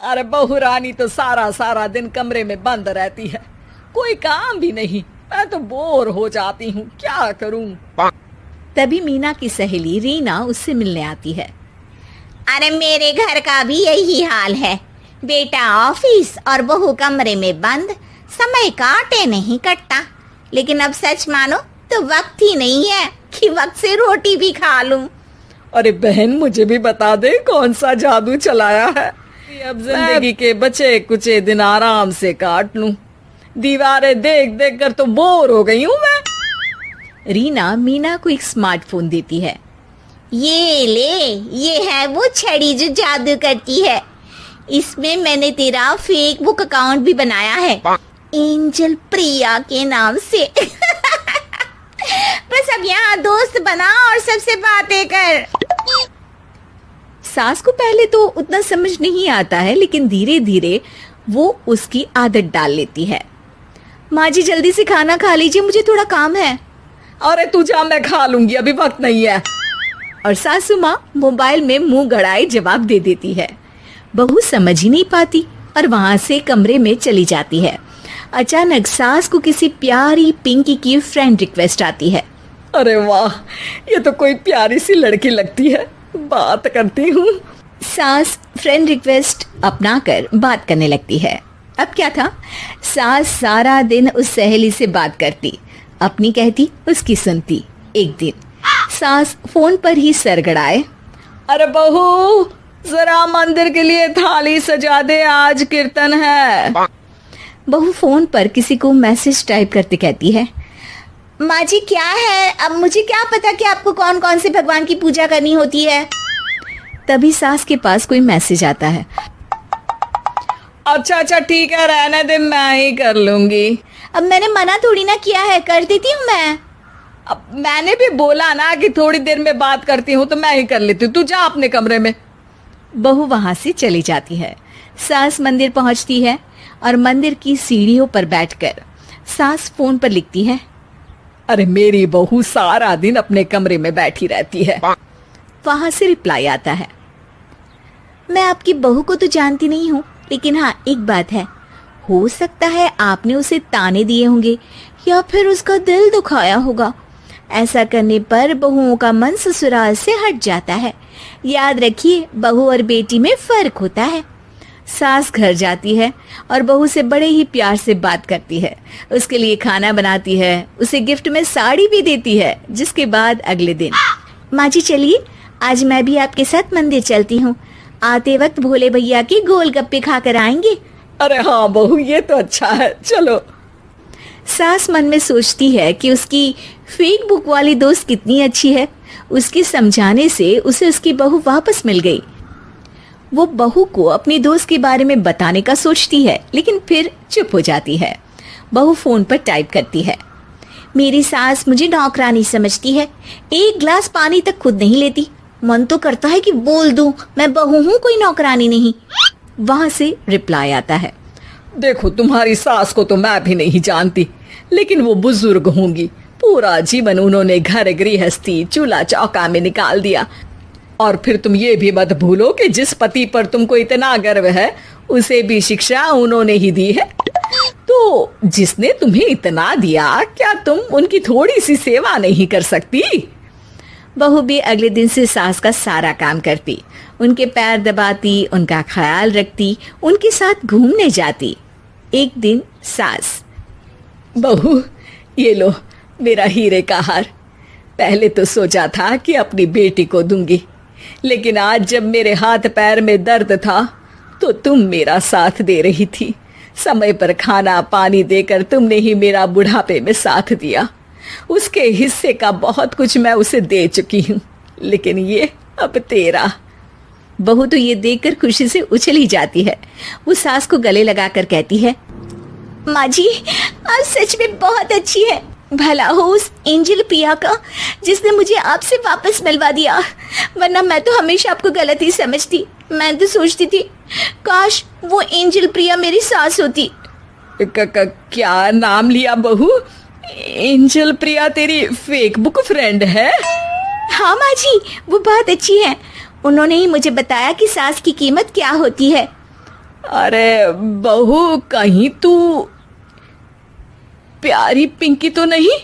अरे बहू रानी तो सारा सारा दिन कमरे में बंद रहती है, कोई काम भी नहीं। मैं तो बोर हो जाती हूँ, क्या करूँ। तभी मीना की सहेली रीना उससे मिलने आती है। अरे मेरे घर का भी यही हाल है। बेटा ऑफिस और बहू कमरे में बंद, समय काटे नहीं कटता। लेकिन अब सच मानो तो वक्त ही नहीं है कि वक्त से रोटी भी खा लूं। अरे बहन, मुझे भी बता दे कौन सा जादू चलाया है। अब जिंदगी के बचे कुचे दिन आराम से काट लूं। दीवारें देख देख कर तो बोर हो गई हूँ मैं। रीना मीना को एक स्मार्टफोन देती है। ये ले, ये है वो छड़ी जो जादू करती है। इसमें मैंने तेरा फेसबुक अकाउंट भी बनाया है, एंजल प्रिया के नाम से। बस अब यहाँ दोस्त बना और सबसे बातें कर। सास को पहले तो उतना समझ नहीं आता है, लेकिन धीरे धीरे वो उसकी आदत डाल लेती है। माँ जी जल्दी से खाना खा लीजिए, मुझे थोड़ा काम है। अरे तू जा, मैं खा लूंगी, अभी वक्त नहीं है। और सासू माँ मोबाइल में मुंह गड़ाए जवाब दे देती है। बहू समझ ही नहीं पाती और वहां से कमरे में चली जाती है। अचानक सास को किसी प्यारी पिंकी की फ्रेंड रिक्वेस्ट आती है। अरे वाह, ये तो कोई प्यारी सी लड़की लगती है, बात करती हूँ। सास फ्रेंड रिक्वेस्ट अपनाकर बात करने लगती है। अब क्या था, सास सारा दिन उस सहेली से बात करती, अपनी कहती उसकी सुनती। एक दिन सास फोन पर ही सर गड़ाए। अरे बहू, जरा मंदिर के लिए थाली सजा दे, आज कीर्तन है। बहू फोन पर किसी को मैसेज टाइप करते कहती है। माँ जी क्या है, अब मुझे क्या पता कि आपको कौन कौन से भगवान की पूजा करनी होती है। तभी सास के पास कोई मैसेज आता है। अच्छा अच्छा ठीक है, रहने दे, मैं ही कर लूंगी। अब मैंने मना थोड़ी ना किया है, कर देती हूँ मैं। अब मैंने भी बोला ना कि थोड़ी देर में बात करती हूँ, तो मैं ही कर लेती हूँ, तू जा अपने कमरे में। बहू वहां से चली जाती है। सास मंदिर पहुंचती है और मंदिर की सीढ़ियों पर बैठकर सास फोन पर लिखती है। अरे मेरी बहू सारा दिन अपने कमरे में बैठी रहती है। वहां से रिप्लाई आता है। मैं आपकी बहू को तो जानती नहीं हूँ, लेकिन हाँ एक बात है, हो सकता है आपने उसे ताने दिए होंगे या फिर उसका दिल दुखाया होगा। ऐसा करने पर बहुओं का मन ससुराल से हट जाता है। याद रखिए, बहू और बेटी में फर्क होता है। सास घर जाती है और बहू से बड़े ही प्यार से बात करती है, उसके लिए खाना बनाती है, उसे गिफ्ट में साड़ी भी देती है। जिसके बाद अगले दिन, माँ जी चलिए, आज मैं भी आपके साथ मंदिर चलती हूँ। आते वक्त भोले भैया के गोलगप्पे खाकर आएंगे। अरे हाँ बहू, ये तो अच्छा है, चलो। सास मन में सोचती है कि उसकी फेक बुक वाली दोस्त कितनी अच्छी है। उसके समझाने से उसे उसकी बहू वापस मिल गई। वो बहू को अपनी दोस्त के बारे में बताने का सोचती है, लेकिन फिर चुप हो जाती है। बहू फोन पर टाइप करती है। मेरी सास मुझे नौकरानी समझती है, एक गिलास पानी तक खुद नहीं लेती। मन तो करता है कि बोल दूं, मैं बहू हूँ, कोई नौकरानी नहीं। वहां से रिप्लाई आता है। देखो, तुम्हारी सास को तो मैं भी नहीं जानती, लेकिन वो बुजुर्ग होंगी। पूरा जीवन उन्होंने घर गृहस्थी चूल्हा चौका में निकाल दिया। और फिर तुम ये भी मत भूलो कि जिस पति पर तुमको इतना गर्व है, उसे भी शिक्षा उन्होंने ही दी है। तो जिसने तुम्हें इतना दिया, क्या तुम उनकी थोड़ी सी सेवा नहीं कर सकती? बहू भी अगले दिन से सास का सारा काम करती, उनके पैर दबाती, उनका ख्याल रखती, उनके साथ घूमने जाती। एक दिन सास, बहू ये लो मेरा हीरे का हार। पहले तो सोचा था कि अपनी बेटी को दूंगी, लेकिन आज जब मेरे हाथ पैर में दर्द था तो तुम मेरा साथ दे रही थी। समय पर खाना पानी देकर तुमने ही मेरा बुढ़ापे में साथ दिया। उसके हिस्से का बहुत कुछ मैं उसे दे चुकी हूँ, लेकिन ये अब तेरा। बहू तो ये देखकर खुशी से उछल ही जाती है। वो सास को गले लगाकर कहती है। माँ जी आज सच में बहुत अच्छी है। भला हो उस एंजल प्रिया का, जिसने मुझे आपसे वापस मिलवा दिया, वरना मैं तो हमेशा आपको गलत ही समझती। मैं तो सोचती थी काश वो एंजल प्रिया मेरी सास होती। क्या नाम लिया बहू? एंजल प्रिया तेरी फेक बुक फ्रेंड है? हाँ माँ जी, वो बहुत अच्छी है। उन्होंने ही मुझे बताया कि सास की कीमत क्या होती है। अरे बहू, कहीं तू प्यारी पिंकी तो नहीं?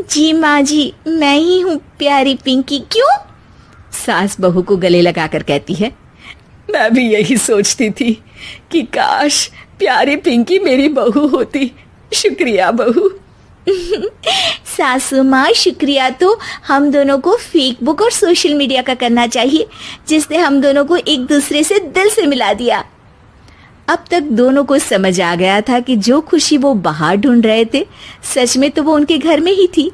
जी माँ जी, मैं ही हूँ प्यारी पिंकी। क्यों? सास बहू को गले लगाकर कहती है। मैं भी यही सोचती थी कि काश प्यारी पिंकी मेरी बहू होती। शुक्रिया बहू। सासू माँ, शुक्रिया तो हम दोनों को फेसबुक और सोशल मीडिया का करना चाहिए, जिसने हम दोनों को एक दूसरे से दिल से मिला दिया। अब तक दोनों को समझ आ गया था कि जो खुशी वो बाहर ढूंढ रहे थे, सच में तो वो उनके घर में ही थी।